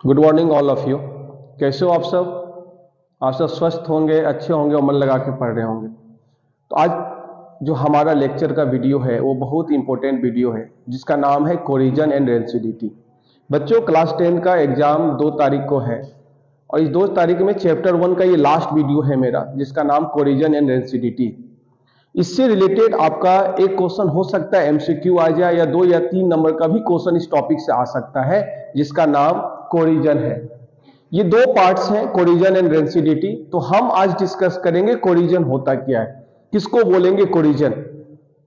Good morning all of you. कैसे हो आप सब? आप सब स्वस्थ होंगे, अच्छे होंगे और मन लगा के पढ़ रहे होंगे। तो आज जो हमारा लेक्चर का वीडियो है वो बहुत इंपॉर्टेंट वीडियो है जिसका नाम है कोरिजन एंड रेसिडिटी। बच्चों, क्लास 10 का एग्जाम 2 तारीख को है और इस 2 तारीख में चैप्टर 1 का ये लास्ट वीडियो है मेरा, जिसका नाम कोरिजन एंड रेसिडिटी। इससे रिलेटेड आपका एक क्वेश्चन हो सकता है एमसीक्यू आ जाए, या 2 या 3 नंबर का भी क्वेश्चन इस टॉपिक से आ सकता है, जिसका नाम कोरिजन है। ये 2 पार्ट्स हैं, कोरिजन एंड रेसिडिटी। तो हम आज डिस्कस करेंगे कोरिजन होता क्या है, किसको बोलेंगे कोरिजन,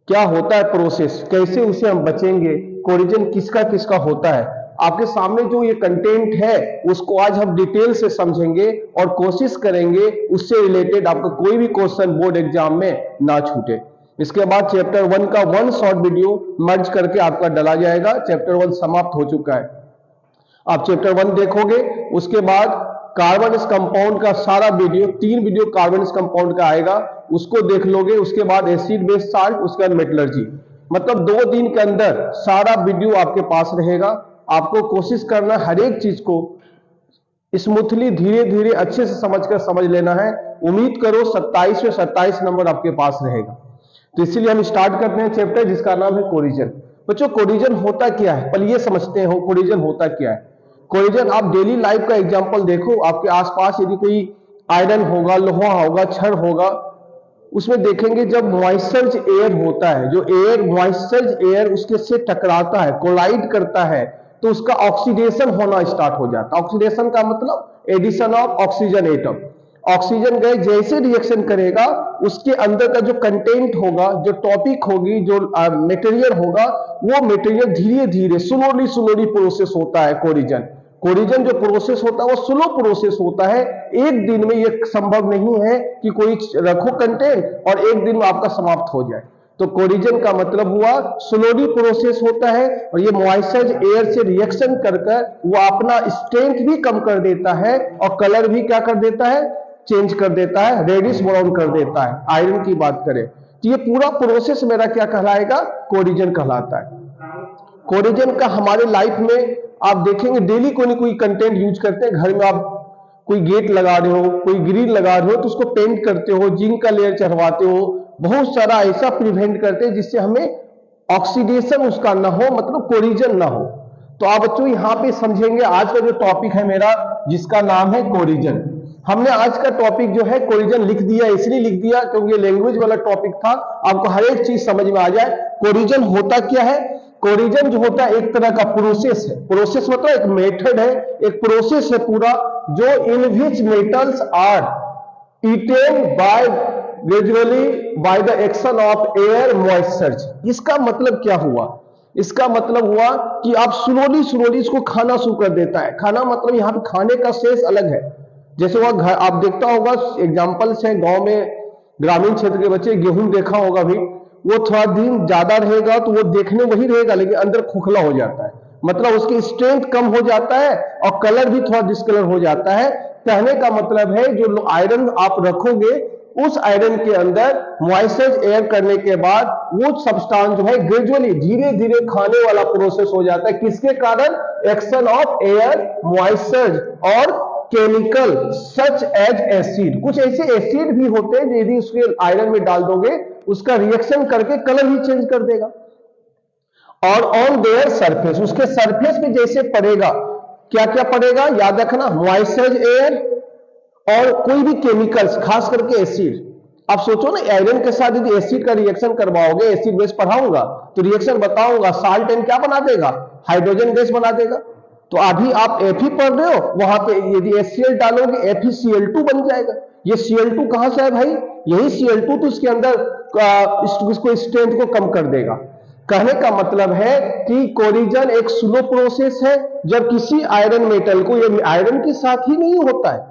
क्या होता है प्रोसेस, कैसे उसे हम बचेंगे, कोरिजन किसका किसका होता है। आपके सामने जो ये कंटेंट है उसको आज हम डिटेल से समझेंगे और कोशिश करेंगे उससे रिलेटेड आपका कोई भी क्वेश्चन बोर्ड एग्जाम में ना छूटे। इसके बाद चैप्टर 1 का 1 शॉर्ट वीडियो मर्ज करके आपका डाला जाएगा। चैप्टर 1 समाप्त हो चुका है, आप चैप्टर 1 देखोगे। उसके बाद कार्बन कंपाउंड का सारा वीडियो, 3 वीडियो कार्बन कंपाउंड का आएगा, उसको देख लोगे। उसके बाद एसिड बेस साल्ट, उसके बाद मेटलर्जी। मतलब 2 दिन के अंदर सारा वीडियो आपके पास रहेगा। आपको कोशिश करना हर एक चीज को स्मूथली, धीरे धीरे, अच्छे से समझ लेना है। उम्मीद करो 27 में 27 नंबर आपके पास रहेगा। तो इसीलिए हम स्टार्ट करते हैं चैप्टर जिसका नाम है कोरिजन। बच्चों, कोरिजन होता क्या है पहले ये समझते हो। कोरिजन होता क्या है? कोरिजन, आप डेली लाइफ का एग्जांपल देखो। आपके आसपास यदि कोई आयरन होगा, लोहा होगा, छड़ होगा, उसमें देखेंगे जब मॉइस्चर्ड एयर होता है, जो एयर मॉइस्चर्ड एयर उसके से टकराता है, कोलाइड करता है, तो उसका ऑक्सीडेशन होना स्टार्ट हो जाता है। ऑक्सीडेशन का मतलब addition of oxygen atom. Oxygen gas जैसे रिएक्शन करेगा, उसके अंदर का जो कंटेंट होगा, जो टॉपिक होगी, जो मटेरियल होगा, वो मटेरियल धीरे धीरे स्लोली प्रोसेस होता है कोरिजन। कोरिजन जो प्रोसेस होता है वो स्लो प्रोसेस होता है। एक दिन में ये संभव नहीं है कि कोई रखो कंटेंट और एक दिन में आपका समाप्त हो जाए। तो कोरिजन का मतलब हुआ स्लोली प्रोसेस होता है, और ये मॉइस्चर एयर से रिएक्शन कर वो अपना स्ट्रेंथ भी कम कर देता है और कलर भी क्या कर देता है, चेंज कर देता है, रेडिश ब्राउन कर देता है। आयरन की बात करें तो ये पूरा प्रोसेस मेरा क्या कहलाएगा, कोरिजन कहलाता है। कोरिजन का हमारे लाइफ में आप देखेंगे डेली कोई ना कोई कंटेंट यूज करते हैं। घर में आप कोई गेट लगा रहे हो, कोई ग्रिल लगा रहे हो, तो उसको पेंट करते हो, जिंक का लेयर चढ़वाते हो, बहुत सारा ऐसा प्रिवेंट करते हैं जिससे हमें ऑक्सीडेशन उसका ना हो, मतलब कोरिजन ना हो। तो आप बच्चों यहाँ पे समझेंगे आज का जो टॉपिक है मेरा, जिसका नाम है कोरिजन। हमने आज का टॉपिक जो है कोरिजन लिख दिया, इसलिए लिख दिया क्योंकि लैंग्वेज वाला टॉपिक था, आपको हर एक चीज समझ में आ जाए। कोरिजन होता क्या है? कोरिजन जो होता है एक तरह का प्रोसेस है। प्रोसेस मतलब एक मेथड है, एक प्रोसेस है पूरा, जो in which metals are eaten by gradually by the action of air moisture. इसका मतलब क्या हुआ? इसका मतलब हुआ कि आप स्लोली इसको खाना शुरू कर देता है। खाना मतलब यहाँ पे खाने का सेंस अलग है। जैसे वह घर आप देखता होगा, एग्जाम्पल्स हैं गांव में, ग्रामीण क्षेत्र के बच्चे गेहूं देखा होगा भी, वो थोड़ा दिन ज्यादा रहेगा तो वो देखने वही रहेगा, लेकिन अंदर खोखला हो जाता है, मतलब उसकी स्ट्रेंथ कम हो जाता है और कलर भी थोड़ा डिस्कलर हो जाता है। कहने का मतलब है जो आयरन आप रखोगे, उस आयरन के अंदर मॉइस्चर एयर करने के बाद वो सब्सटेंस जो है ग्रेजुअली धीरे धीरे खाने वाला प्रोसेस हो जाता है। किसके कारण? एक्शन ऑफ एयर मॉइस्चर और केमिकल सच एज एसिड। कुछ ऐसे एसिड भी होते हैं यदि उसके आयरन में डाल दोगे, उसका रिएक्शन करके कलर ही चेंज कर देगा। और ऑन देयर सरफेस, उसके सरफेस पे जैसे पड़ेगा, क्या क्या पड़ेगा याद रखना, मॉइस्चर एयर और कोई भी केमिकल्स, खास करके एसिड। आप सोचो ना, आयरन के साथ यदि एसिड का रिएक्शन करवाओगे, एसिड बेस पढ़ाऊंगा तो रिएक्शन बताऊंगा, साल्ट एंड क्या बना देगा, हाइड्रोजन गैस बना देगा। तो अभी आप Fe पढ़ रहे हो, वहां पे यदि HCl डालोगे FeCl2 बन जाएगा। ये Cl2 कहां से है भाई? यही Cl2 तो इसके अंदर इसको स्ट्रेंथ को कम कर देगा। कहने का मतलब है कि कोरिजन एक स्लो प्रोसेस है। जब किसी आयरन मेटल को, ये आयरन के साथ ही नहीं होता है,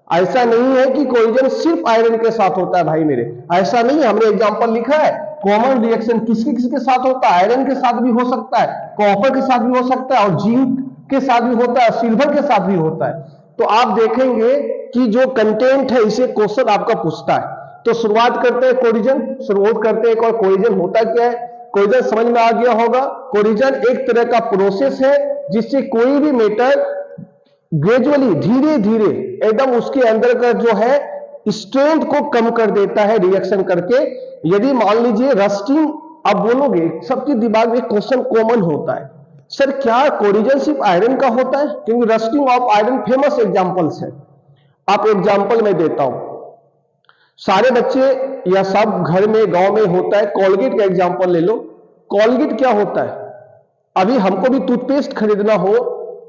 ऐसा नहीं है कि कोरिजन सिर्फ आयरन के साथ होता है भाई मेरे, ऐसा नहीं है। हमने एग्जांपल लिखा है, कॉमन रिएक्शन किसके किसके साथ होता है, आयरन के साथ भी हो सकता है, कॉपर के साथ भी हो सकता है, और जिंक के साथ भी होता है, सिल्वर के साथ भी होता है। तो आप देखेंगे कि जो कंटेंट है इसे क्वेश्चन आपका पूछता है। तो शुरुआत करते हैं कोरिजन, शुरुआत करते हैं एक और कोरिजन होता क्या है। कोरिजन समझ में आ गया होगा। कोरिजन एक तरह का प्रोसेस है जिससे कोई भी मेटल ग्रेजुअली धीरे धीरे एकदम उसके अंदर का जो है स्ट्रेंथ को कम कर देता है रिएक्शन करके। यदि मान लीजिए रस्टिंग, आप बोलोगे सबके दिमाग में क्वेश्चन कॉमन होता है, सर क्या कोरिजन सिर्फ आयरन का होता है? क्योंकि rusting of iron famous examples है। आप एग्जांपल में देता हूं, सारे बच्चे या सब घर में गांव में होता है, कोलगेट का एग्जांपल ले लो। कोलगेट क्या होता है? अभी हमको भी टूथपेस्ट खरीदना हो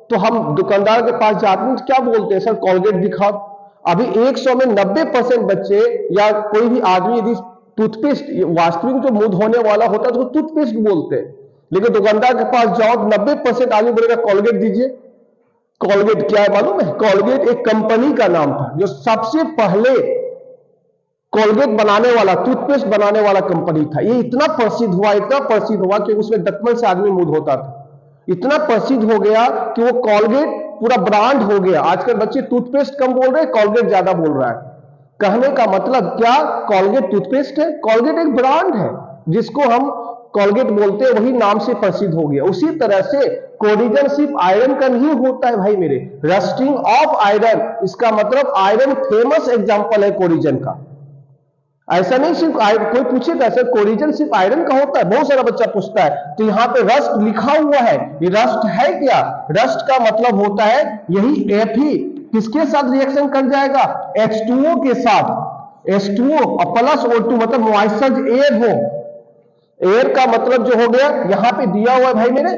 तो हम दुकानदार के पास जाते हैं, क्या बोलते हैं, सर कोलगेट दिखाओ। अभी 100 में 90% बच्चे या कोई भी आदमी यदि टूथपेस्ट वास्तविक जो मुंह धोने वाला होता है तो टूथपेस्ट बोलते हैं, लेकिन दुकानदार के पास जाओ 90% आदमी बोलेगा कोलगेट दीजिए। कोलगेट क्या है मालूम है? कोलगेट एक कंपनी का नाम था जो सबसे पहले कोलगेट बनाने वाला, टूथपेस्ट बनाने वाला कंपनी था। ये इतना प्रसिद्ध हुआ, इतना प्रसिद्ध हुआ कि उसमें दतमन से आदमी मुंह धोता था। इतना प्रसिद्ध हो गया कि वो कोलगेट पूरा ब्रांड हो गया। आजकल बच्चे टूथपेस्ट कम बोल रहे हैं, कोलगेट ज्यादा बोल रहा है। कहने का मतलब क्या? कोलगेट टूथपेस्ट है, कोलगेट एक ब्रांड है, जिसको हम कोलगेट बोलते हैं, वही नाम से प्रसिद्ध हो गया। उसी तरह से कोरिजन सिर्फ आयरन का नहीं होता है भाई मेरे, रस्टिंग ऑफ आयरन, इसका मतलब आयरन फेमस एग्जांपल है कोरिजन का। ऐसा नहीं सिर्फ कोई पूछेगा सर कोरिजन सिर्फ आयरन का होता है, बहुत सारा बच्चा पूछता है। तो यहाँ पे रस्ट लिखा हुआ है, ये रस्ट है क्या? रस्ट का मतलब होता है यही Fe किसके साथ रिएक्शन कर जाएगा? H2O के साथ। H2O और प्लस O2 मतलब मॉइस्चर एयर हो। एयर का मतलब जो हो गया, यहां पे दिया हुआ है भाई मेरे,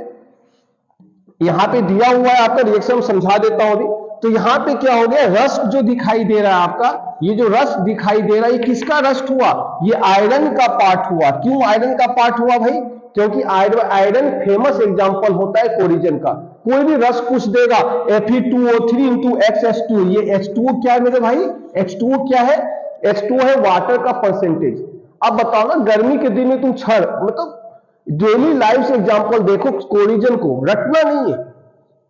यहां पे दिया हुआ है आपका रिएक्शन समझा देता हूं अभी। तो यहां पे क्या हो गया? रस्ट जो दिखाई दे रहा है आपका, ये जो रस्ट दिखाई दे रहा है, ये किसका रस्ट हुआ? ये आयरन का पार्ट हुआ। क्यों आयरन का पार्ट हुआ भाई? क्योंकि आयरन फेमस एग्जांपल होता है कोरिजन का। कोई भी रस्ट पूछ देगा Fe2O3 into XH2, ये H2O क्या है मेरे भाई? H2O क्या है? H2O है वाटर का परसेंटेज। अब बताओ ना, गर्मी के दिन में तुम छड़, मतलब डेली लाइफ से एग्जांपल देखो, कोरिजन को रटना नहीं है।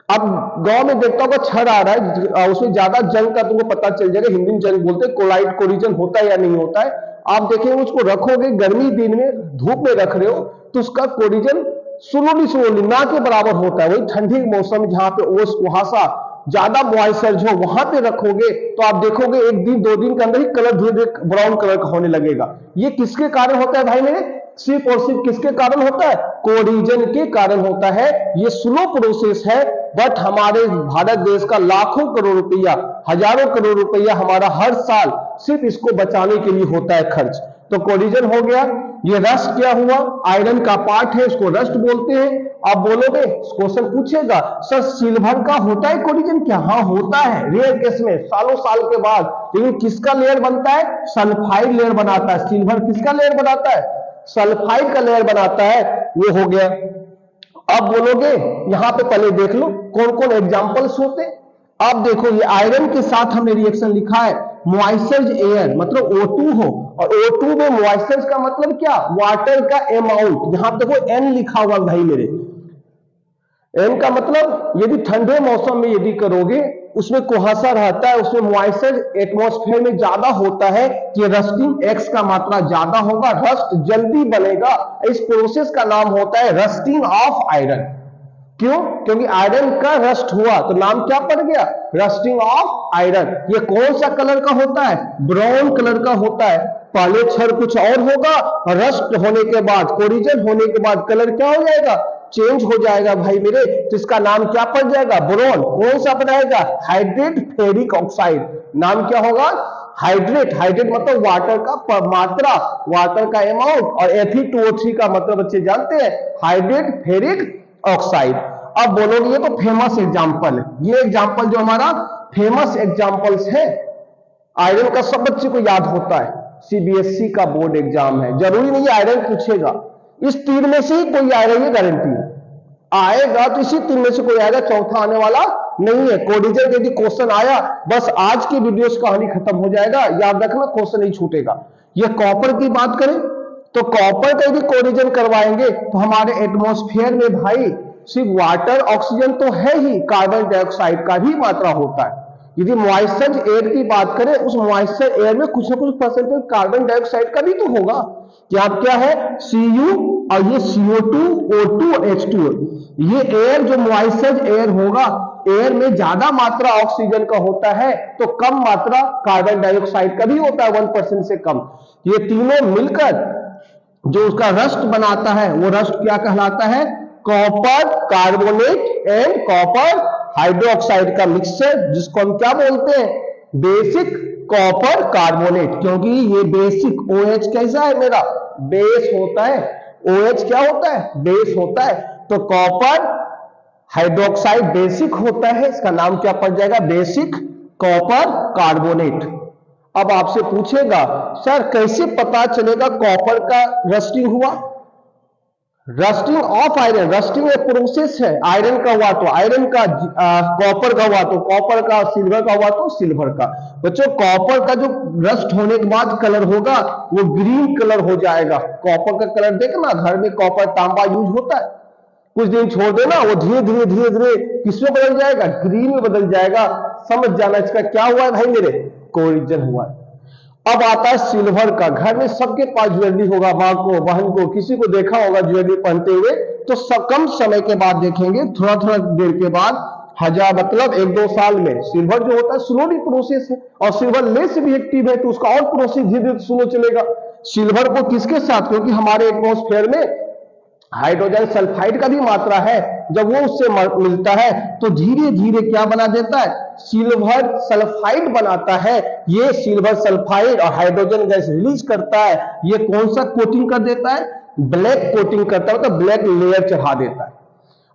अब गांव में देखता होगा छड़ आ रहा है, उसमें ज्यादा जंग का तुमको पता चल जाएगा, हिंदी में जंग बोलते हैं, कोलाइड कोरिजन होता है या नहीं होता है। आप देखेंगे उसको रखोगे गर्मी दिन में, धूप में रख रहे हो तो उसका कोरिजन स्लोली ना के बराबर होता है। वही ठंडी के मौसम जहां पे ओस कुहासा ज्यादा मॉइस्चर हो, वहां पे रखोगे तो आप देखोगे एक दिन 2 दिन के अंदर ही कलर धीरे धीरे ब्राउन कलर का होने लगेगा। ये किसके कारण होता है भाई मेरे? सिर्फ और सिर्फ किसके कारण होता है? कोरिजन के कारण होता है। ये स्लो प्रोसेस है, बट हमारे भारत देश का लाखों करोड़ रुपया, हजारों करोड़ रुपया हमारा हर साल सिर्फ इसको बचाने के लिए होता है खर्च। तो कोरिजन हो गया। ये रस्ट क्या हुआ? आयरन का पार्ट है, इसको रस्ट बोलते हैं। आप बोलोगे, क्वेश्चन पूछेगा सर सिल्वर का होता है कोरिजन क्या? हाँ होता है, रेयर केस में, सालों साल के बाद। लेकिन किसका लेयर बनता है? सल्फाइड लेयर बनाता है। सिल्वर किसका लेयर बनाता है? सल्फाइड का लेयर बनाता है। वो हो गया। अब बोलोगे, यहां पे पहले देख लो कौन कौन एग्जांपल्स होते। आप देखो, ये आयरन के साथ हमने रिएक्शन लिखा है, मॉइस्चर एयर मतलब O2 हो, और O2 में मॉइस्चर का मतलब क्या? वाटर का अमाउंट। यहां देखो N लिखा हुआ भाई मेरे, N का मतलब यदि ठंडे मौसम में यदि करोगे, उसमें कुहासा रहता है, उसमें मॉइस्चर एटमॉस्फेयर में ज्यादा होता है, कि रस्टिंग X का मात्रा ज्यादा होगा, रस्ट जल्दी बनेगा। इस प्रोसेस का नाम होता है रस्टिंग ऑफ आयरन। क्यों? क्योंकि आयरन का रस्ट हुआ तो नाम क्या पड़ गया? Rusting of iron. ये कौन सा कलर का होता है? ब्राउन कलर का होता है। पहले क्षण कुछ और होगा, रस्ट होने के बाद, कोरिजन होने के बाद कलर क्या हो जाएगा? चेंज हो जाएगा भाई मेरे। तो इसका नाम क्या पड़ जाएगा? ब्रोन। कौन सा बनाएगा? Hydrate ferric oxide. नाम क्या होगा? हाइड्रेट। हाइड्रेट मतलब वाटर का मात्रा, वाटर का अमाउंट, और Fe2O3 का मतलब बच्चे जानते हैं, हाइड्रेट फेरिक ऑक्साइड। अब बोलोगे ये तो फेमस एग्जांपल है। ये एग्जांपल जो हमारा फेमस एग्जांपल्स है, आयरन का सब बच्चे को याद होता है। CBSE का बोर्ड एग्जाम है, जरूरी नहीं आयरन पूछेगा, इस 3 में से ही कोई आएगा, ये गारंटी आएगा। तो इसी 3 में से कोई आएगा, चौथा आने वाला नहीं है। कोरिजन यदि क्वेश्चन आया, बस आज की वीडियो से कहानी खत्म हो जाएगा। याद रखना, क्वेश्चन नहीं छूटेगा। ये कॉपर की बात करें तो कॉपर का यदि कोरिजन करवाएंगे तो हमारे एटमॉस्फेयर में भाई सिर्फ वाटर, ऑक्सीजन तो है ही, कार्बन डाइऑक्साइड का भी मात्रा होता है। यदि मॉइस्चर एयर की बात करें, उस मॉइस्चर एयर में कुछ ना कुछ परसेंटेज कार्बन डाइऑक्साइड का भी तो होगा। क्या क्या है? Cu और ये CO2, O2 और H2O। ये एयर जो मॉइस्चर एयर होगा, एयर में ज्यादा मात्रा ऑक्सीजन का होता है तो कम मात्रा कार्बन डाइऑक्साइड का भी होता है, 1% से कम। ये तीनों मिलकर जो उसका रस्ट बनाता है, वो रस्ट क्या कहलाता है? Copper carbonate and copper hydroxide का मिक्सचर, जिसको हम क्या बोलते हैं? Basic copper carbonate. क्योंकि ये बेसिक OH कैसा है मेरा? बेस होता है। OH क्या होता है? बेस होता है। तो कॉपर हाइड्रोक्साइड बेसिक होता है, इसका नाम क्या पड़ जाएगा? Basic copper carbonate. अब आपसे पूछेगा सर कैसे पता चलेगा कॉपर का रस्टिंग हुआ? रस्टिंग ऑफ आयरन, रस्टिंग एक प्रोसेस है। आयरन का हुआ तो आयरन का, कॉपर का हुआ तो कॉपर का, सिल्वर का हुआ तो सिल्वर का। बच्चों कॉपर का जो रस्ट होने के बाद कलर होगा वो ग्रीन कलर हो जाएगा। कॉपर का कलर देखना, घर में कॉपर तांबा यूज होता है, कुछ दिन छोड़ देना वो धीरे धीरे धीरे धीरे किसमें बदल जाएगा? ग्रीन में बदल जाएगा। समझ जाना इसका क्या हुआ है भाई मेरे? कोरिजन हुआ है। अब आता है सिल्वर का। घर में सबके पास ज्वेलरी होगा, मां को, बहन को, किसी को देखा होगा ज्वेलरी पहनते हुए, तो कम समय के बाद देखेंगे, थोड़ा थोड़ा देर के बाद, हजार मतलब 1-2 साल में। सिल्वर जो होता है स्लोली प्रोसेस है, और सिल्वर लेस भी एक्टिव है तो उसका और प्रोसेस धीरे धीरे स्लो चलेगा। सिल्वर को किसके साथ? क्योंकि हमारे एटमॉस्फेयर में हाइड्रोजन सल्फाइड का भी मात्रा है, जब वो उससे मिलता है तो धीरे धीरे क्या बना देता है? सिल्वर सल्फाइड बनाता है। ये सिल्वर सल्फाइड और हाइड्रोजन गैस रिलीज करता है। ये कौन सा कोटिंग कर देता है? ब्लैक कोटिंग करता है, मतलब ब्लैक लेयर चढ़ा देता है।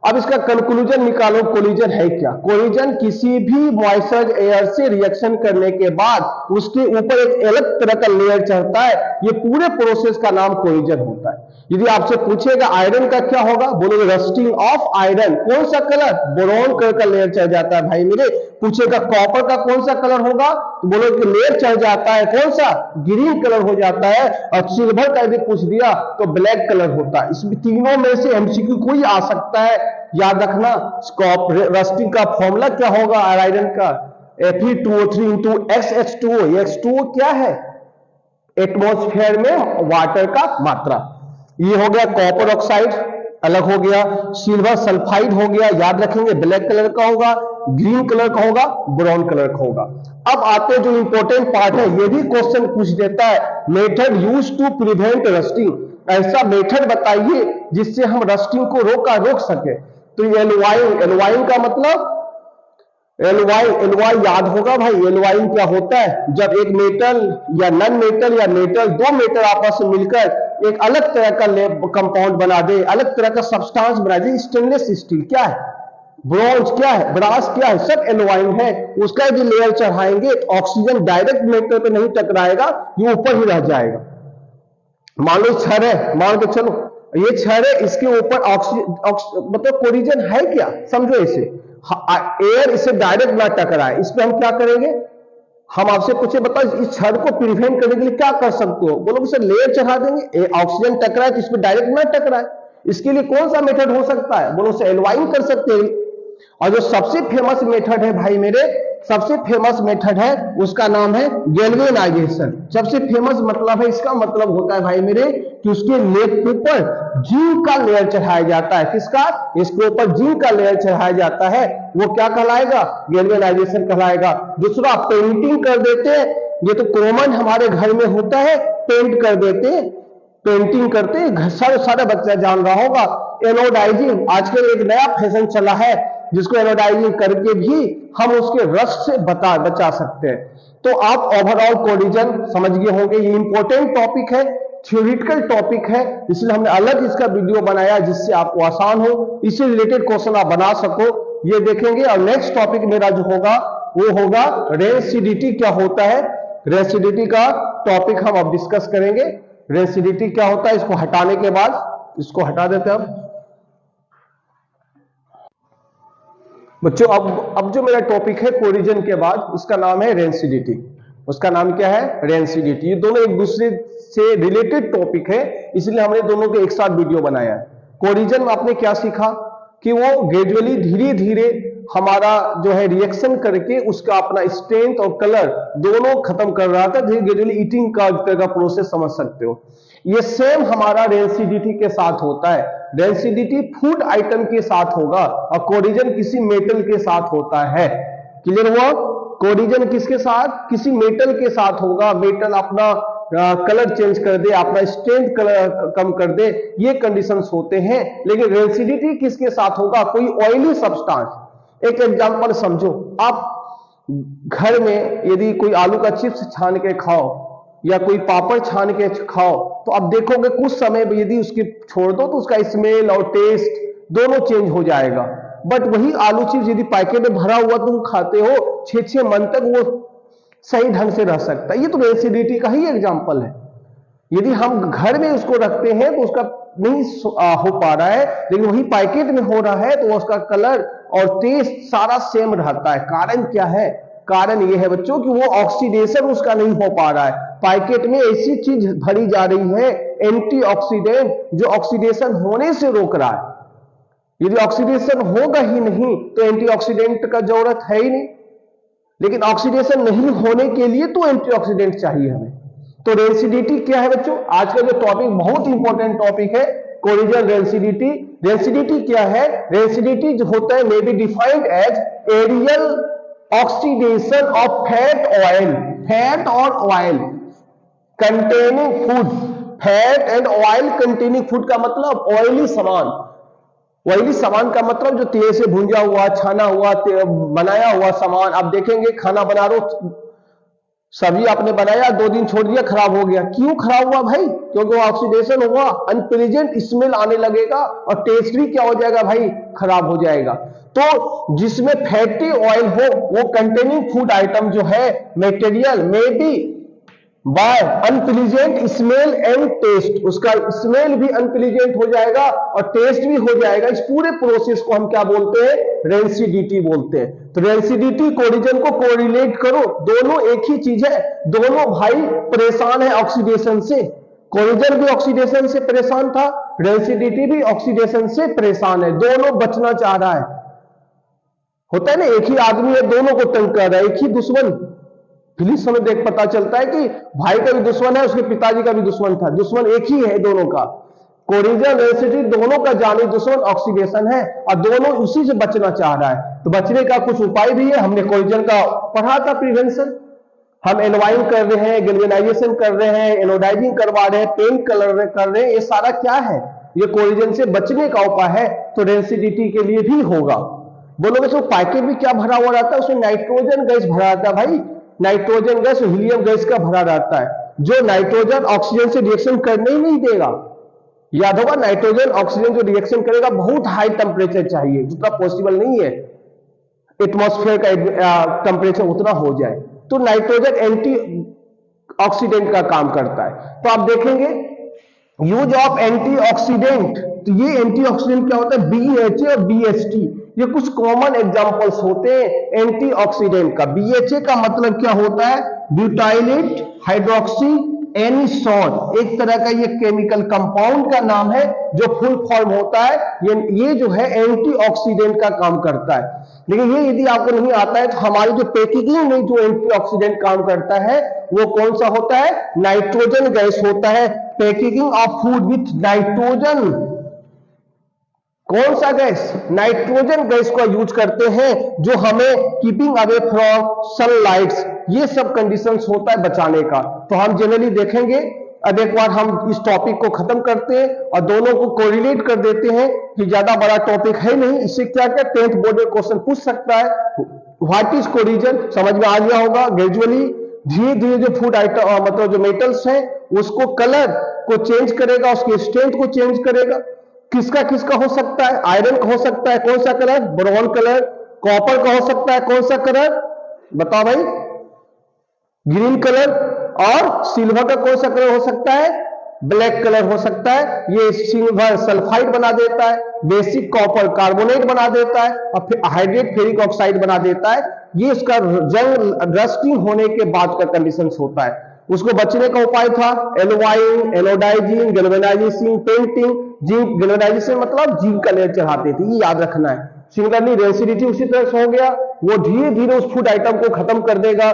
अब इसका कंक्लूजन निकालो, कोलिजन है क्या? कोलिजन किसी भी मॉइस्चर एयर से रिएक्शन करने के बाद उसके ऊपर एक अलग तरह का लेयर चढ़ता है, ये पूरे प्रोसेस का नाम कोलिजन होता है। यदि आपसे पूछेगा आयरन का क्या होगा, बोलोगे रस्टिंग ऑफ आयरन। कौन सा कलर? बोरोन कलर का लेयर चढ़ जाता है भाई मेरे। पूछेगा कॉपर का कौन सा कलर होगा, तो बोलोगे लेयर चढ़ जाता है, कौन सा? ग्रीन कलर हो जाता है। और सिल्वर का यदि पूछ दिया तो ब्लैक कलर होता है। इसमें तीनों में से MCQ कोई आ सकता है, याद रखना। रस्टिंग का फॉर्मूला क्या होगा आयरन का? Fe2O3 into XH2O। X2O क्या है? एटमॉस्फेयर में वाटर का मात्रा। ये हो गया कॉपर ऑक्साइड, अलग हो गया। सिल्वर सल्फाइड हो गया, याद रखेंगे ब्लैक कलर का होगा, ग्रीन कलर का होगा, ब्राउन कलर का होगा। अब आते जो इंपॉर्टेंट पार्ट है, ये भी क्वेश्चन पूछ देता है, method use to prevent rusting. ऐसा मेथड बताइए जिससे हम रस्टिंग को रोक सके। तो एलवाइन, एलवाइन का मतलब एलवाई याद होगा भाई। एलवाइन क्या होता है? जब एक मेटल या नन मेटल या मेटल, दो मेटल आपस में मिलकर एक अलग तरह का कंपाउंड बना दे, अलग तरह का सब्सटेंस बना दे। स्टेनलेस स्टील क्या है? ब्रॉन्ज क्या है? ब्रास क्या है? सब एलवाइन है। उसका यदि लेयर चढ़ाएंगे तो ऑक्सीजन डायरेक्ट मेटल पे नहीं टकराएगा, ये ऊपर ही रह जाएगा। मान लो छड़ है, मान के चलो ये छड़ है, इसके ऊपर ऑक्सीजन मतलब कोलिजन है क्या? समझो इसे, एयर इसे डायरेक्ट ना टकराए, इस पे हम क्या करेंगे? हम आपसे पूछे बताओ इस छड़ को प्रिवेंट करने के लिए क्या कर सकते हो? बोलोगे सर लेयर चढ़ा देंगे, ऑक्सीजन टकराए तो इसमें डायरेक्ट ना टकराए। इसके लिए कौन सा मेथड हो सकता है? बोलो सर एलवाइन कर सकते हैं। और जो सबसे फेमस मेथड है भाई मेरे, सबसे फेमस मेथड है उसका नाम है गैल्वेनाइजेशन। सबसे फेमस मतलब है, इसका मतलब होता है भाई मेरे कि उसके लेयर ऊपर जिंक का लेयर चढ़ाया जाता है। किसका? इसके ऊपर जिंक का लेयर चढ़ाया जाता है, वो क्या कहलाएगा? गैल्वेनाइजेशन कहलाएगा। दूसरा पेंटिंग कर देते हैं, ये तो कॉमन हमारे घर में होता है, पेंट कर देते हैं, पेंटिंग करते हैं, सारे बच्चा जान रहा होगा। एनोडाइजिंग आजकल एक नया फैशन चला है, जिसको एनोडाइजिंग करके भी हम उसके रस्ट से बचा सकते हैं। तो आप ओवरऑल कोलिजन समझ गए होंगे। ये इंपॉर्टेंट टॉपिक है, थ्योरेटिकल टॉपिक है, इसलिए हमने अलग इसका वीडियो बनाया जिससे आपको आसान हो, इससे रिलेटेड क्वेश्चन आप बना सको, ये देखेंगे। और नेक्स्ट टॉपिक मेरा जो होगा वो होगा रेसिडिटी क्या होता है। रेसिडिटी का टॉपिक हम अब डिस्कस करेंगे। रेसिडिटी क्या होता है, इसको हटाने के बाद, इसको हटा देते हैं अब बच्चों। अब जो मेरा टॉपिक है कोलिजन के बाद, उसका नाम है रेसिडिटी। उसका नाम क्या है? रेसिडिटी। ये दोनों एक दूसरे से रिलेटेड टॉपिक है, इसलिए हमने दोनों के एक साथ वीडियो बनाया है। कोलिजन में आपने क्या सीखा कि वो ग्रेजुअली धीरे धीरे हमारा जो है रिएक्शन करके उसका अपना स्ट्रेंथ और कलर दोनों खत्म कर रहा था। ग्रेजुअली ईटिंग का प्रोसेस समझ सकते हो। ये सेम हमारा रेंसिडिटी के साथ होता है। रेंसिडिटी फूड आइटम के साथ होगा और कोरिजन किसी मेटल के साथ होता है। क्लियर हुआ? कोरिजन किसके साथ? किसी मेटल के साथ होगा। मेटल अपना कलर चेंज कर दे, अपना स्ट्रेंथ कलर कम कर दे, ये कंडीशंस होते हैं। लेकिन रेंसिडिटी किसके साथ होगा? कोई ऑयली सब्सटेंस। एक एग्जांपल समझो, आप घर में यदि कोई आलू का चिप्स छान के खाओ या कोई पापड़ छान के खाओ तो आप देखोगे कुछ समय में यदि उसकी छोड़ दो तो उसका स्मेल और टेस्ट दोनों चेंज हो जाएगा। बट वही आलू चिप्स यदि पैकेट में भरा हुआ तुम खाते हो 6-6 मंथ तक वो सही ढंग से रह सकता है। ये तो रेंसिडिटी का ही एग्जांपल है। यदि हम घर में उसको रखते हैं तो उसका नहीं हो पा रहा है, लेकिन वही पैकेट में हो रहा है तो उसका कलर और टेस्ट सारा सेम रहता है। कारण क्या है? कारण यह है बच्चों कि वो ऑक्सीडेशन उसका नहीं हो पा रहा है। पैकेट में ऐसी चीज भरी जा रही है एंटीऑक्सीडेंट जो ऑक्सीडेशन होने से रोक रहा है। यदि ऑक्सीडेशन होगा ही नहीं तो एंटीऑक्सीडेंट का जरूरत है ही नहीं। लेकिन ऑक्सीडेशन नहीं होने के लिए तो एंटीऑक्सीडेंट चाहिए हमें। तो रेंसिडिटी क्या है बच्चों? आज का जो टॉपिक बहुत इंपॉर्टेंट टॉपिक है, कोरिजन रेंसिडिटी। रेंसिडिटी क्या है? रेंसिडिटी जो होता है may be defined as aerial oxidation of fat oil, fat और oil containing food. Fat and oil containing food का मतलब ऑयली सामान। ऑयली सामान का मतलब जो तेल से भुंजा हुआ, छाना हुआ, बनाया हुआ सामान। आप देखेंगे खाना बना रहे हो, सब्जी आपने बनाया 2 दिन छोड़ दिया, खराब हो गया। क्यों खराब हुआ भाई? क्योंकि ऑक्सीडेशन हुआ, अनप्लीजेंट स्मेल आने लगेगा और टेस्ट भी क्या हो जाएगा भाई? खराब हो जाएगा। तो जिसमें फैटी ऑयल हो वो कंटेनिंग फूड आइटम जो है मटेरियल में भी by unpleasant smell and taste, उसका स्मेल भी अनप्लीजेंट हो जाएगा और टेस्ट भी हो जाएगा। इस पूरे प्रोसेस को हम क्या बोलते हैं? रेंसिडिटी बोलते हैं। तो रेंसिडिटी कोरिजन को कोरिलेट करो, दोनों एक ही चीज है। दोनों भाई परेशान है ऑक्सीडेशन से। कोरिजन भी ऑक्सीडेशन से परेशान था, रेंसिडिटी भी ऑक्सीडेशन से परेशान है। दोनों बचना चाह रहा है। होता है ना, एक ही आदमी है, दोनों को तंग कर रहा है, एक ही दुश्मन। फिलिप्स हमें देख पता चलता है कि भाई का भी दुश्मन है, उसके पिताजी का भी दुश्मन था। दुश्मन एक ही है दोनों का। कोरिजन रेंसिडिटी दोनों का जानी दुश्मन ऑक्सीडेशन है और दोनों उसी से बचना चाह रहा है। तो बचने का कुछ उपाय भी है। हमने कोरिजन का पढ़ा था प्रिवेंशन। हम एनवाइन कर रहे हैं, गैल्वेनाइजेशन कर रहे हैं, एनोडाइजिंग करवा रहे हैं, पेंट कलर कर रहे हैं। ये सारा क्या है? ये कोरिजन से बचने का उपाय है। तो रेंसिडिटी के लिए भी होगा। बोलोगे तो पैकेट भी क्या भरा हुआ रहता है? उसमें नाइट्रोजन गैस भरा रहता है भाई। नाइट्रोजन गैस हीलियम गैस का भरा रहता है, जो नाइट्रोजन ऑक्सीजन से रिएक्शन करने ही नहीं देगा। याद होगा, नाइट्रोजन ऑक्सीजन जो रिएक्शन करेगा बहुत हाई टेम्परेचर चाहिए, जितना पॉसिबल नहीं है एटमॉस्फेयर का टेम्परेचर उतना हो जाए। तो नाइट्रोजन एंटी ऑक्सीडेंट का काम करता है। तो आप देखेंगे यूज ऑफ एंटीऑक्सीडेंट। तो ये एंटीऑक्सीडेंट क्या होता है? BHA और BHT, ये कुछ कॉमन एग्जांपल्स होते हैं एंटीऑक्सीडेंट का। BHA का मतलब क्या होता है? ब्यूटाइलेट हाइड्रोक्सी एनिसोन, एक तरह का ये केमिकल कंपाउंड का नाम है जो फुल फॉर्म होता है। ये जो है एंटीऑक्सीडेंट का काम करता है। लेकिन ये यदि आपको नहीं आता है तो हमारी जो पैकेजिंग में जो एंटीऑक्सीडेंट काम करता है वो कौन सा होता है? नाइट्रोजन गैस होता है। Packaging of food with nitrogen, कौन सा गैस? नाइट्रोजन गैस का यूज करते हैं, जो हमें कीपिंग अवे फ्रॉम सनलाइट्स, ये सब कंडीशंस होता है बचाने का। तो हम जनरली देखेंगे। अब एक बार हम इस टॉपिक को खत्म करते हैं और दोनों को कोरिलेट कर देते हैं कि ज्यादा बड़ा टॉपिक है नहीं। इससे क्या क्या 10th बोर्ड में क्वेश्चन पूछ सकता है। व्हाट इज कोरिजन समझ में आ गया होगा। ग्रेजुअली धीरे धीरे जो फूड आइटम मतलब जो मेटल्स हैं उसको कलर को चेंज करेगा, उसके स्ट्रेंथ को चेंज करेगा। किसका किसका हो सकता है? आयरन का हो सकता है, कौन सा कलर? Brown colour. कॉपर का हो सकता है, कौन सा कलर बताओ भाई? Green colour. और सिल्वर का कौन सा कलर हो सकता है? ब्लैक कलर हो सकता है। ये सिल्वर सल्फाइड बना देता है, बेसिक कॉपर कार्बोनेट बना देता है और फिर हाइड्रेट फेरिक ऑक्साइड बना देता है। ये इसका जंग रस्टिंग होने के बाद का कंडीशन होता है। उसको बचने का उपाय था एनोवाइन, anodizing, galvanizing, painting. Zinc galvanization मतलब जिंक का लेयर चढ़ाते थे, ये याद रखना है। सिमिलरली रेंसिडिटी उसी तरह से हो गया, वो धीरे धीरे उस फूड आइटम को खत्म कर देगा,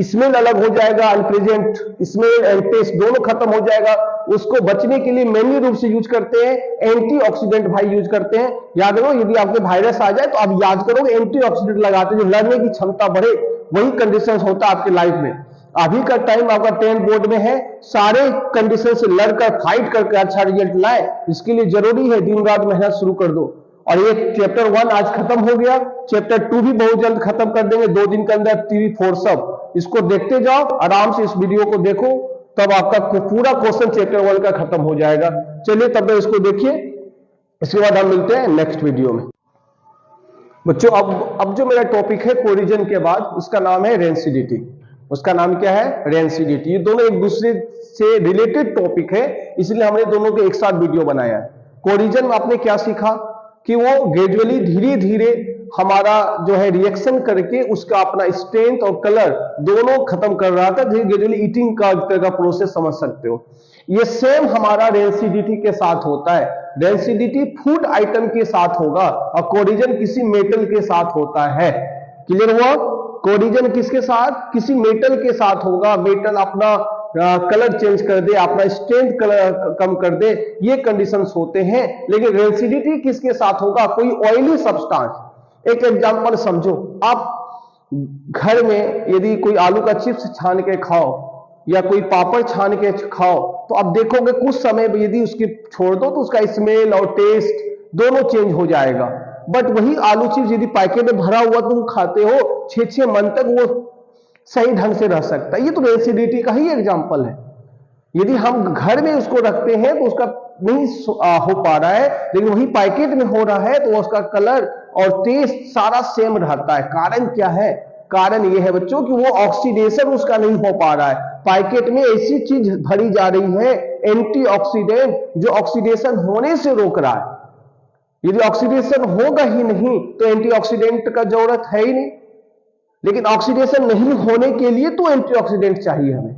स्मेल अलग हो जाएगा, अनप्लेजेंट स्मेल एंड टेस्ट दोनों खत्म हो जाएगा। उसको बचने के लिए मेनली रूप से यूज करते हैं एंटीऑक्सीडेंट भाई यूज करते हैं। याद रखो, यदि आपके वायरस आ जाए तो आप याद करोगे एंटीऑक्सीडेंट लगाते हैं, जो लड़ने की क्षमता बढ़े, वही कंडीशन होता है आपके लाइफ में। अभी का टाइम आपका 10 बोर्ड में है, सारे कंडीशन से लड़कर फाइट करके अच्छा रिजल्ट लाए, इसके लिए जरूरी है दिन रात मेहनत शुरू कर दो। और ये चैप्टर 1 आज खत्म हो गया, चैप्टर 2 भी बहुत जल्द खत्म कर देंगे, 2 दिन के अंदर 3, 4 सब। इसको देखते जाओ, आराम से इस वीडियो को देखो, तब आपका पूरा क्वेश्चन चैप्टर 1 का खत्म हो जाएगा। चलिए तब तक इसको देखिए, इसके बाद हम मिलते हैं नेक्स्ट वीडियो में। बच्चों अब जो मेरा टॉपिक है कोरिजन के बाद, उसका नाम है रेंसिडिटी। उसका नाम क्या है? रेंसिडिटी। ये दोनों एक दूसरे से रिलेटेड टॉपिक है, इसलिए हमने दोनों के एक साथ वीडियो बनाया है। कोरिजन में आपने क्या सीखा कि वो ग्रेजुअली धीरे धीरे हमारा जो है रिएक्शन करके उसका अपना स्ट्रेंथ और कलर दोनों खत्म कर रहा था, ग्रेजुअली ईटिंग का प्रोसेस समझ सकते हो। ये सेम हमारा रेंसिडिटी के साथ होता है। रेंसिडिटी फूड आइटम के साथ होगा और कोरिजन किसी मेटल के साथ होता है। क्लियर हुआ? कोरिजन किसके साथ? किसी मेटल के साथ होगा। मेटल अपना कलर चेंज कर दे, अपना स्ट्रेंथ कलर कम कर दे, ये कंडीशंस होते हैं। लेकिन रेंसिडिटी किसके साथ होगा? कोई ऑयली सब्सटेंस। एक एग्जांपल समझो, आप घर में यदि कोई आलू का चिप्स छान के खाओ या कोई पापड़ छान के खाओ, तो आप देखोगे कुछ समय में यदि उसकी छोड़ दो तो उसका स्मेल और टेस्ट दोनों चेंज हो जाएगा। बट वही आलू चिप्स यदि पैकेट में भरा हुआ तुम खाते हो 6-6 मंथ तक, वो सही ढंग से रह सकता है। ये तो रेंसिडिटी का ही एग्जांपल है। यदि हम घर में उसको रखते हैं तो उसका नहीं हो पा रहा है, लेकिन वही पैकेट में हो रहा है तो उसका कलर और टेस्ट सारा सेम रहता है। कारण क्या है? कारण यह है बच्चों कि वो ऑक्सीडेशन उसका नहीं हो पा रहा है। पैकेट में ऐसी चीज भरी जा रही है एंटीऑक्सीडेंट, जो ऑक्सीडेशन होने से रोक रहा है। यदि ऑक्सीडेशन होगा ही नहीं तो एंटीऑक्सीडेंट का जरूरत है ही नहीं। लेकिन ऑक्सीडेशन नहीं होने के लिए तो एंटीऑक्सीडेंट चाहिए हमें।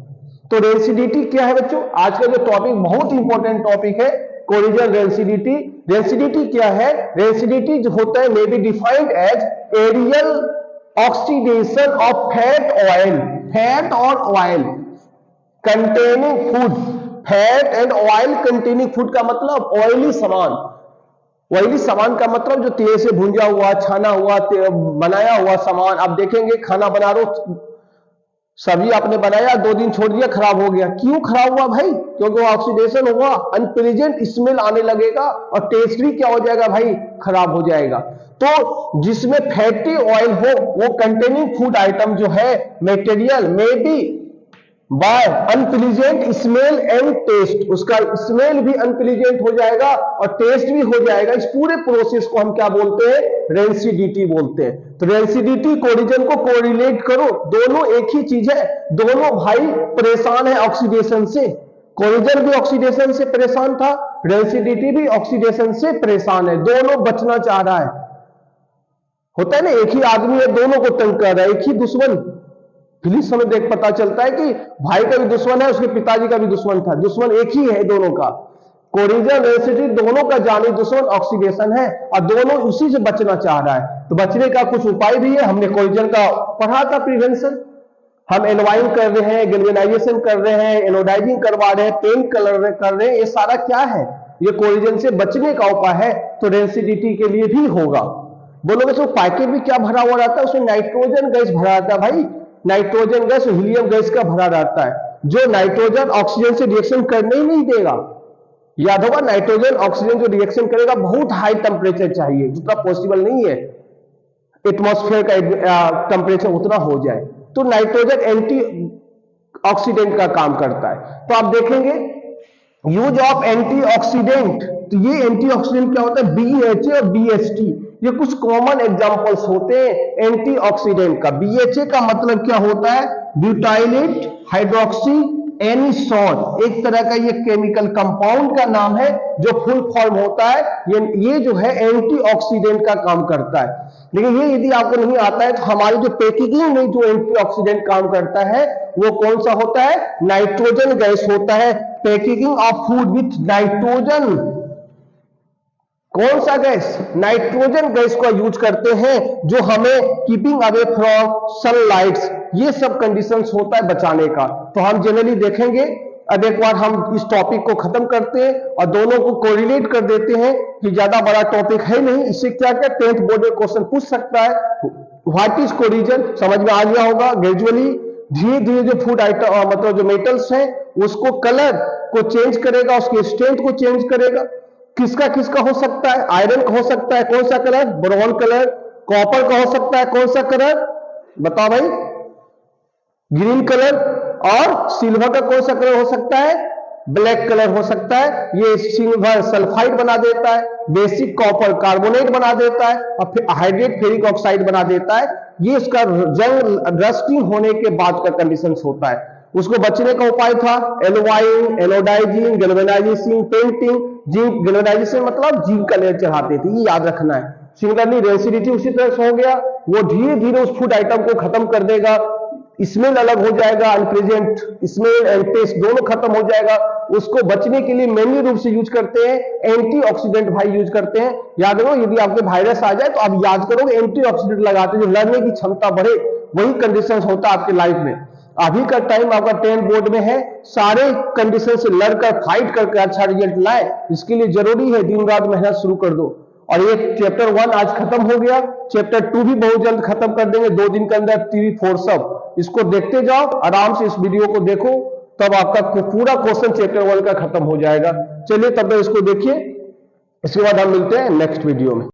तो रेंसिडिटी क्या है बच्चों? आज का जो टॉपिक बहुत इंपॉर्टेंट टॉपिक है, कोरिजन रेंसिडिटी। रेंसिडिटी क्या है? रेंसिडिटी जो होता है may be defined as aerial oxidation of fat oil, fat और oil containing food. Fat and oil containing food का मतलब ऑयली सामान। ऑयली सामान का मतलब जो तेल से भुंजा हुआ, छाना हुआ, बनाया हुआ सामान। आप देखेंगे खाना बना रहे हो, सब्जी आपने बनाया, 2 दिन छोड़ दिया, खराब हो गया। क्यों खराब हुआ भाई? क्योंकि ऑक्सीडेशन हुआ, अनप्लेजेंट स्मेल आने लगेगा और टेस्ट भी क्या हो जाएगा भाई? खराब हो जाएगा। तो जिसमें फैटी ऑयल हो, वो कंटेनिंग फूड आइटम जो है मटेरियल में भी by unpleasant smell and taste, उसका स्मेल भी अनप्लीजेंट हो जाएगा और टेस्ट भी हो जाएगा। इस पूरे प्रोसेस को हम क्या बोलते हैं? रेंसिडिटी बोलते हैं। तो रेंसिडिटी कोरिजन को कोरिलेट करो, दोनों एक ही चीज है। दोनों भाई परेशान है ऑक्सीडेशन से। कोरिजन भी ऑक्सीडेशन से परेशान था, रेंसिडिटी भी ऑक्सीडेशन से परेशान है। दोनों बचना चाह रहा है। होता है ना, एक ही आदमी है, दोनों को तंग कर रहा है, एक ही दुश्मन। फिर समय देख पता चलता है कि भाई का भी दुश्मन है, उसके पिताजी का भी दुश्मन था। दुश्मन एक ही है दोनों का। कोरिजन रेंसिडिटी दोनों का जानी दुश्मन ऑक्सीडेशन है और दोनों उसी से बचना चाह रहा है। तो बचने का कुछ उपाय भी है। हमने कोरिजन का पढ़ा था प्रिवेंशन। हम एनवाइन कर रहे हैं, गैल्वेनाइजेशन कर रहे हैं, एनोडाइजिंग करवा रहे हैं, पेंट कलर कर रहे हैं। ये सारा क्या है? ये कोरिजन से बचने का उपाय है। तो रेंसिडिटी के लिए भी होगा। बोलोगे तो पैकेट भी क्या भरा हुआ रहता है? उसमें नाइट्रोजन गैस भरा रहता है भाई। नाइट्रोजन गैस हीलियम गैस का भरा रहता है, जो नाइट्रोजन ऑक्सीजन से रिएक्शन करने ही नहीं देगा। याद होगा, नाइट्रोजन ऑक्सीजन जो रिएक्शन करेगा बहुत हाई टेम्परेचर चाहिए, जितना पॉसिबल नहीं है एटमॉस्फेयर का टेम्परेचर उतना हो जाए। तो नाइट्रोजन एंटी ऑक्सीडेंट का काम करता है। तो आप देखेंगे यूज ऑफ एंटीऑक्सीडेंट। तो ये एंटीऑक्सीडेंट क्या होता है? BHA और BHT, ये कुछ कॉमन एग्जांपल्स होते हैं एंटीऑक्सीडेंट का। BHA का मतलब क्या होता है? ब्यूटाइलेट हाइड्रोक्सी एनिसोन, एक तरह का ये केमिकल कंपाउंड का नाम है जो फुल फॉर्म होता है। ये जो है एंटीऑक्सीडेंट का काम करता है। लेकिन ये यदि आपको नहीं आता है तो हमारी जो पैकेजिंग में जो एंटीऑक्सीडेंट काम करता है वो कौन सा होता है? नाइट्रोजन गैस होता है। Packaging of food with nitrogen कौन सा गैस? नाइट्रोजन गैस को यूज करते हैं, जो हमें कीपिंग अवे फ्रॉम सनलाइट्स, ये सब कंडीशंस होता है बचाने का। तो हम जनरली देखेंगे। अब एक बार हम इस टॉपिक को खत्म करते हैं और दोनों को कोरिलेट कर देते हैं कि ज्यादा बड़ा टॉपिक है नहीं। इससे क्या क्या 10th बोर्ड में क्वेश्चन पूछ सकता है। व्हाट इज कोरिजन समझ में आ गया होगा। ग्रेजुअली धीरे धीरे जो फूड आइटम मतलब जो मेटल्स हैं उसको कलर को चेंज करेगा, उसके स्ट्रेंथ को चेंज करेगा। किसका किसका हो सकता है? आयरन का हो सकता है, कौन सा कलर? Brown colour. कॉपर का हो सकता है, कौन सा कलर बताओ भाई? Green colour. और सिल्वर का कौन सा कलर हो सकता है? ब्लैक कलर हो सकता है। ये सिल्वर सल्फाइड बना देता है, बेसिक कॉपर कार्बोनेट बना देता है और फिर हाइड्रेट फेरिक ऑक्साइड बना देता है। ये इसका जंग रस्टिंग होने के बाद का कंडीशन होता है। उसको बचने का उपाय था alloying, anodizing, galvanizing, painting. Zinc galvanization मतलब जिंक का लेयर चढ़ाते थे, ये याद रखना है। सिमिलरली रेसिडिटी उसी तरह से हो गया, वो धीरे धीरे उस फूड आइटम को खत्म कर देगा। स्मेल अलग हो जाएगा, अनप्रेजेंट स्मेल एंड टेस्ट दोनों खत्म हो जाएगा। उसको बचने के लिए मेन्यू रूप से यूज करते हैं, एंटीऑक्सीडेंट भाई यूज करते हैं। याद रखो, यदि आपके वायरस आ जाए तो आप याद करोगे एंटीऑक्सीडेंट लगाते हैं, जो लड़ने की क्षमता बढ़े। वही कंडीशन होता है आपके लाइफ में। अभी का टाइम आपका 10th बोर्ड में है, सारे कंडीशन से लड़कर फाइट करके अच्छा रिजल्ट लाए। इसके लिए जरूरी है दिन रात मेहनत शुरू कर दो। और ये चैप्टर 1 आज खत्म हो गया, चैप्टर 2 भी बहुत जल्द खत्म कर देंगे, 2 दिन के अंदर 3, 4 सब। इसको देखते जाओ, आराम से इस वीडियो को देखो, तब आपका पूरा क्वेश्चन चैप्टर 1 का खत्म हो जाएगा। चलिए तब तक इसको देखिए, इसके बाद हम मिलते हैं नेक्स्ट वीडियो में।